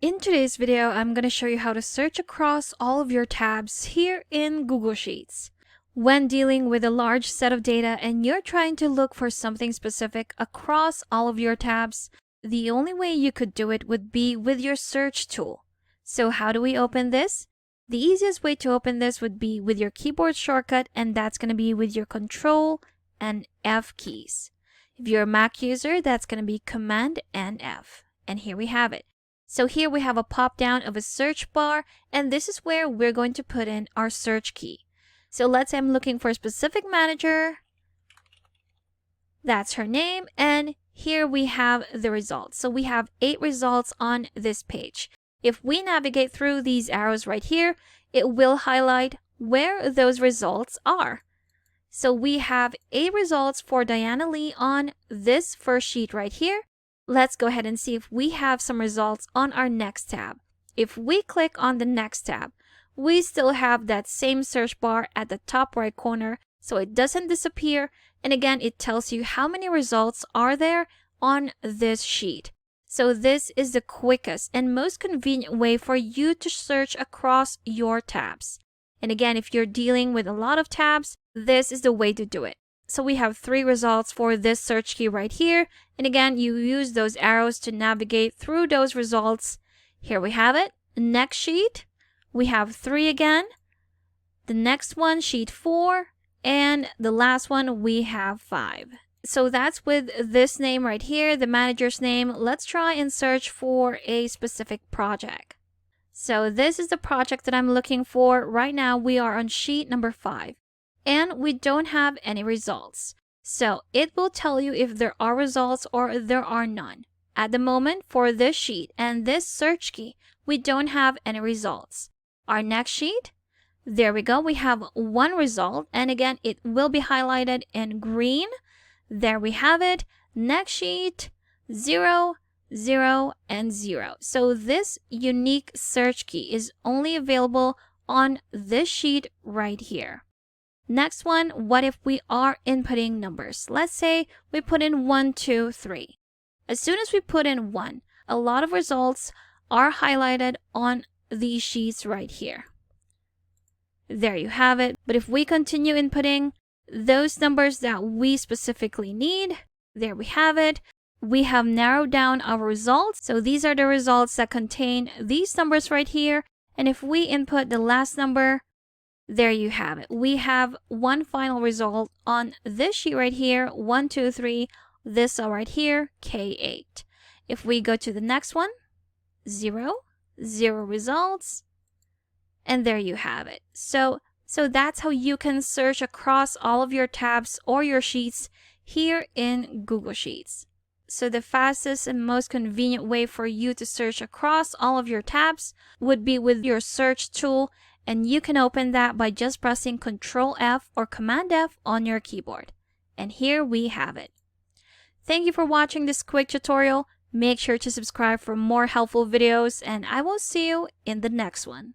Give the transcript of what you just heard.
In today's video, I'm going to show you how to search across all of your tabs here in Google Sheets. When dealing with a large set of data and you're trying to look for something specific across all of your tabs, the only way you could do it would be with your search tool. So how do we open this? The easiest way to open this would be with your keyboard shortcut, and that's going to be with your Control and F keys. If you're a Mac user, that's going to be Command and F. And here we have it. So here we have a pop down of a search bar, and this is where we're going to put in our search key. So let's say I'm looking for a specific manager. That's her name, and here we have the results. So we have 8 results on this page. If we navigate through these arrows right here, it will highlight where those results are. So we have 8 results for Diana Lee on this first sheet right here. Let's go ahead and see if we have some results on our next tab. If we click on the next tab, we still have that same search bar at the top right corner, so it doesn't disappear. And again, it tells you how many results are there on this sheet. So this is the quickest and most convenient way for you to search across your tabs. And again, if you're dealing with a lot of tabs, this is the way to do it. So we have 3 results for this search key right here. And again, you use those arrows to navigate through those results. Here we have it. Next sheet, we have 3 again. The next one, sheet 4. And the last one, we have 5. So that's with this name right here, the manager's name. Let's try and search for a specific project. So this is the project that I'm looking for. Right now, we are on sheet number 5. And we don't have any results. So it will tell you if there are results or there are none. At the moment, for this sheet and this search key, we don't have any results. Our next sheet, there we go. We have 1 result. And again, it will be highlighted in green. There we have it. Next sheet, 0, 0, and 0. So this unique search key is only available on this sheet right here. Next one, what if we are inputting numbers? Let's say we put in 1, 2, 3. As soon as we put in 1, a lot of results are highlighted on these sheets right here. There you have it. But if we continue inputting those numbers that we specifically need, there we have it. We have narrowed down our results. So these are the results that contain these numbers right here. And if we input the last number, there you have it. We have 1 final result on this sheet right here, 1, 2, 3, this cell right here, K8. If we go to the next one, 0, 0 results, and there you have it. So that's how you can search across all of your tabs or your sheets here in Google Sheets. So the fastest and most convenient way for you to search across all of your tabs would be with your search tool. And you can open that by just pressing Control F or Command F on your keyboard. And here we have it. Thank you for watching this quick tutorial. Make sure to subscribe for more helpful videos, and I will see you in the next one.